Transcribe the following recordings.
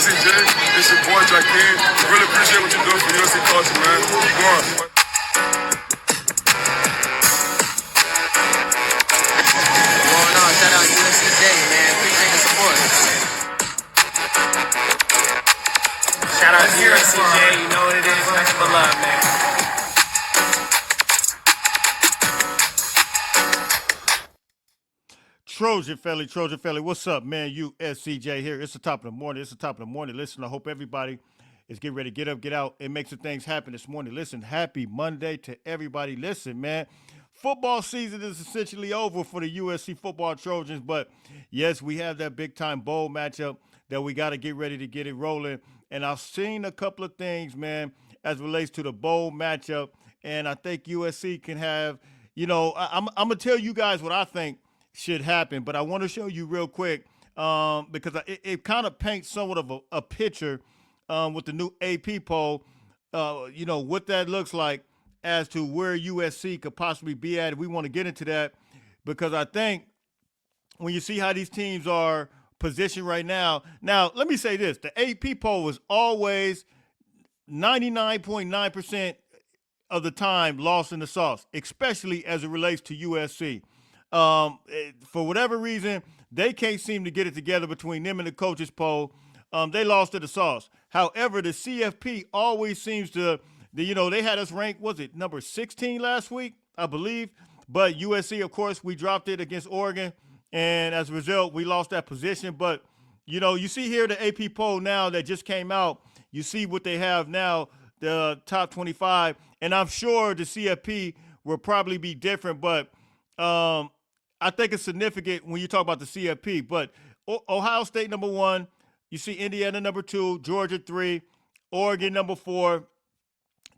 USCJ. It's your boy Jakeem. Really appreciate what you're doing for USC culture, man. Keep going. Going on, shout out USCJ, man. Appreciate the support. Shout out to USCJ, you know what it is. Thanks for love, man. Trojan family, what's up, man? USCJ here. It's the top of the morning. Listen, I hope everybody is getting ready to get up, get out, and make some things happen this morning. Listen, happy Monday to everybody. Listen, man, football season is essentially over for the USC football Trojans, but yes, we have that big-time bowl matchup that we got to get ready to get it rolling. And I've seen a couple of things, man, as it relates to the bowl matchup, and I think USC can have, I'm going to tell you guys what I think should happen, but I want to show you real quick because it kind of paints somewhat of a picture with the new AP poll, what that looks like as to where USC could possibly be at. We want to get into that because I think when you see how these teams are positioned right now. Now, let me say this. The AP poll was always 99.9% of the time lost in the sauce, especially as it relates to USC. For whatever reason, they can't seem to get it together between them and the coaches poll. They lost to the sauce. However, the CFP always seems to, they had us ranked, was it number 16 last week, I believe. But USC, of course, we dropped it against Oregon. And as a result, we lost that position. But, you see here the AP poll now that just came out. You see what they have now, the top 25. And I'm sure the CFP will probably be different. But I think it's significant when you talk about the CFP. But Ohio State number 1, you see Indiana number 2, Georgia 3, Oregon number 4,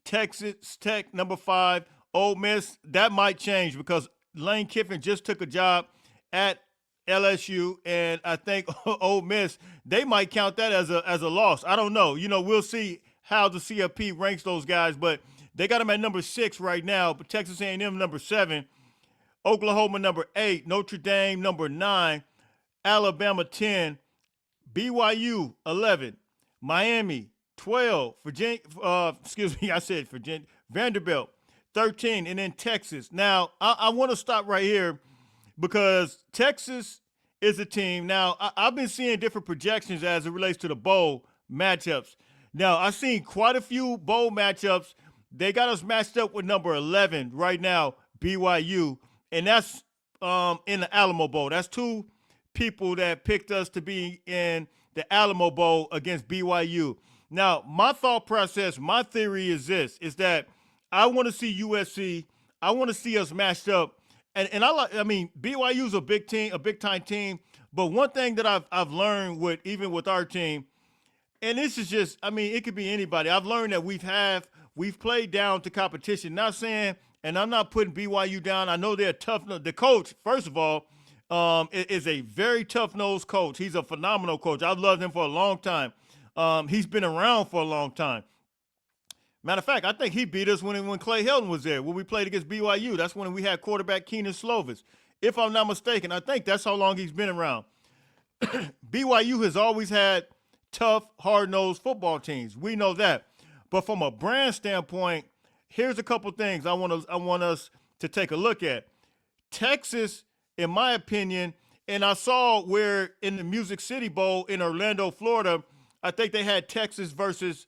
Texas Tech number 5, Ole Miss. That might change because Lane Kiffin just took a job at LSU, and I think Ole Miss, they might count that as a loss. I don't know. We'll see how the CFP ranks those guys, but they got them at number 6 right now. But Texas A&M number 7. Oklahoma number 8, Notre Dame number 9, Alabama 10, BYU 11, Miami 12, Vanderbilt 13, and then Texas. Now, I want to stop right here because Texas is a team. Now, I've been seeing different projections as it relates to the bowl matchups. Now, I've seen quite a few bowl matchups. They got us matched up with number 11 right now, BYU. And that's in the Alamo Bowl. That's 2 people that picked us to be in the Alamo Bowl against BYU. Now, my thought process, my theory is this, is that I want to see USC. I want to see us matched up. And BYU's a big team, a big-time team. But one thing that I've learned even with our team, and this is just, it could be anybody. I've learned that we've played down to competition. Not saying, and I'm not putting BYU down. I know they're tough. The coach, first of all, is a very tough-nosed coach. He's a phenomenal coach. I've loved him for a long time. He's been around for a long time. Matter of fact, I think he beat us when Clay Helton was there, when we played against BYU. That's when we had quarterback Keenan Slovis. If I'm not mistaken, I think that's how long he's been around. BYU has always had tough, hard-nosed football teams. We know that. But from a brand standpoint, here's a couple things I want us to take a look at. Texas, in my opinion, and I saw where in the Music City Bowl in Orlando, Florida, I think they had Texas versus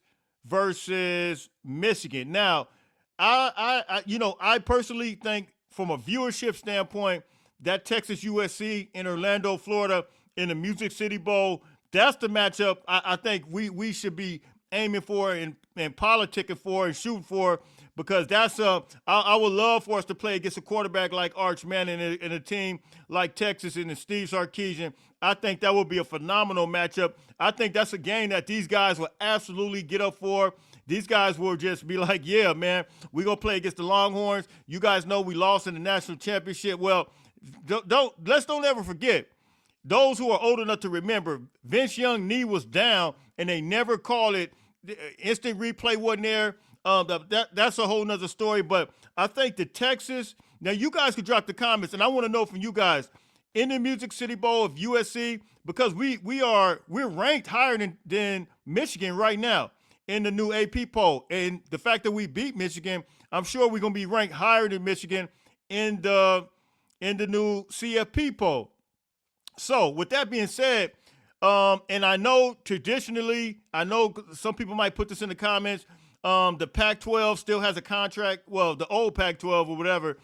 Michigan. Now, I personally think from a viewership standpoint, that Texas USC in Orlando, Florida, in the Music City Bowl, that's the matchup I think we should be aiming for and politicking for and shooting for, because that's I would love for us to play against a quarterback like Arch Manning and a team like Texas and Steve Sarkisian. I think that would be a phenomenal matchup. I think that's a game that these guys will absolutely get up for. These guys will just be like, yeah, man, we're going to play against the Longhorns. You guys know we lost in the national championship. Well, let's don't ever forget, those who are old enough to remember, Vince Young's knee was down, and they never called it. Instant replay wasn't there. That's a whole nother story. But I think the Texas, now you guys could drop the comments, and I want to know from you guys, in the Music City Bowl of USC because we're ranked higher than Michigan right now in the new AP poll. And the fact that we beat Michigan, I'm sure we're gonna be ranked higher than Michigan in the new CFP poll. So with that being said, and I know traditionally, I know some people might put this in the comments. The Pac-12 still has a contract. Well, the old Pac-12 or whatever.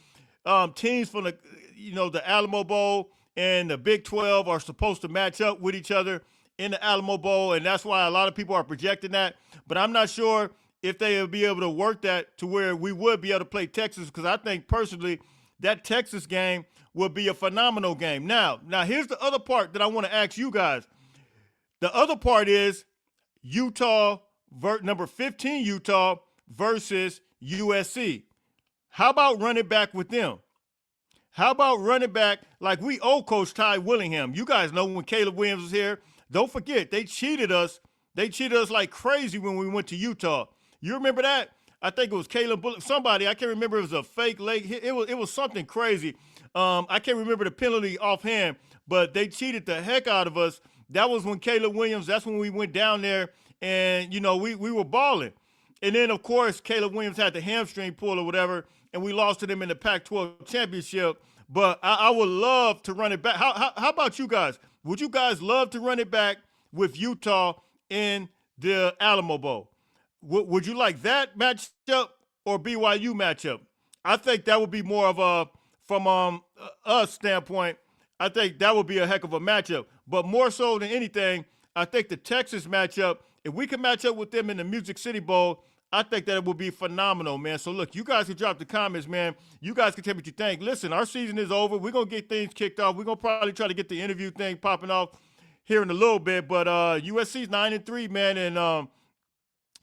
Teams from the Alamo Bowl and the Big 12 are supposed to match up with each other in the Alamo Bowl, and that's why a lot of people are projecting that. But I'm not sure if they will be able to work that to where we would be able to play Texas, because I think personally that Texas game will be a phenomenal game. Now here's the other part that I want to ask you guys. The other part is Utah, number 15 Utah versus USC. How about running back with them? How about running back like we owe Coach Ty Willingham? You guys know when Caleb Williams was here. Don't forget, they cheated us. They cheated us like crazy when we went to Utah. You remember that? I think it was Caleb Bullock. Somebody, I can't remember if it was a fake leg. It was something crazy. I can't remember the penalty offhand, but they cheated the heck out of us. That was when Caleb Williams, that's when we went down there and, we were balling. And then, of course, Caleb Williams had the hamstring pull or whatever, and we lost to them in the Pac-12 championship. But I would love to run it back. How about you guys? Would you guys love to run it back with Utah in the Alamo Bowl? Would you like that matchup or BYU matchup? I think that would be more of a, from us standpoint, I think that would be a heck of a matchup. But more so than anything, I think the Texas matchup, if we can match up with them in the Music City Bowl, I think that it would be phenomenal, man. So, look, you guys can drop the comments, man. You guys can tell me what you think. Listen, our season is over. We're going to get things kicked off. We're going to probably try to get the interview thing popping off here in a little bit. But USC's 9-3, man, and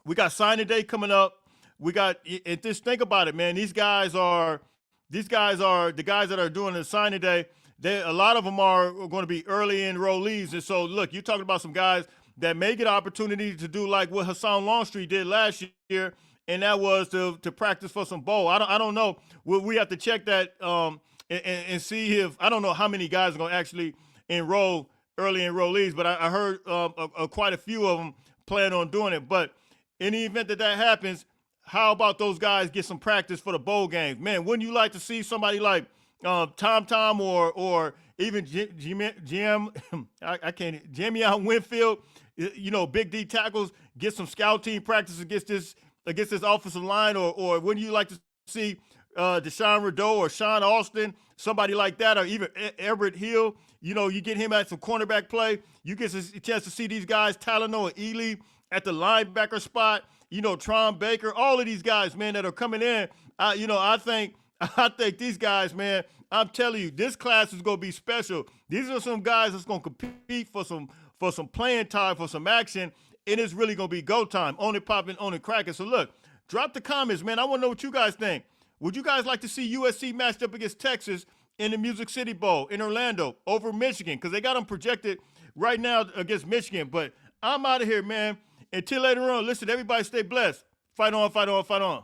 we got signing day coming up. We got, and just think about it, man. These guys are the guys that are doing the signing day. A lot of them are going to be early enrollees. And so, look, you're talking about some guys that may get an opportunity to do like what Hassan Longstreet did last year, and that was to practice for some bowl. I don't know. We have to check that and see if, I don't know how many guys are going to actually enroll early enrollees, but I heard quite a few of them plan on doing it. But in the event that happens, how about those guys get some practice for the bowl games? Man, wouldn't you like to see somebody like Tom or even Jimmy Winfield, Big D tackles, get some scout team practice against this offensive line, or wouldn't you like to see Deshaun Rideau or Sean Austin, somebody like that, or even Everett Hill? You get him at some cornerback play. You get a chance to see these guys, Talanoa and Ely at the linebacker spot. Tron Baker, all of these guys, man, that are coming in. I think these guys, man, I'm telling you, this class is going to be special. These are some guys that's going to compete for some playing time, for some action, and it's really going to be go time. On it popping, on it cracking. So, look, drop the comments, man. I want to know what you guys think. Would you guys like to see USC matched up against Texas in the Music City Bowl in Orlando over Michigan? Because they got them projected right now against Michigan. But I'm out of here, man. Until later on, listen, everybody stay blessed. Fight on, fight on, fight on.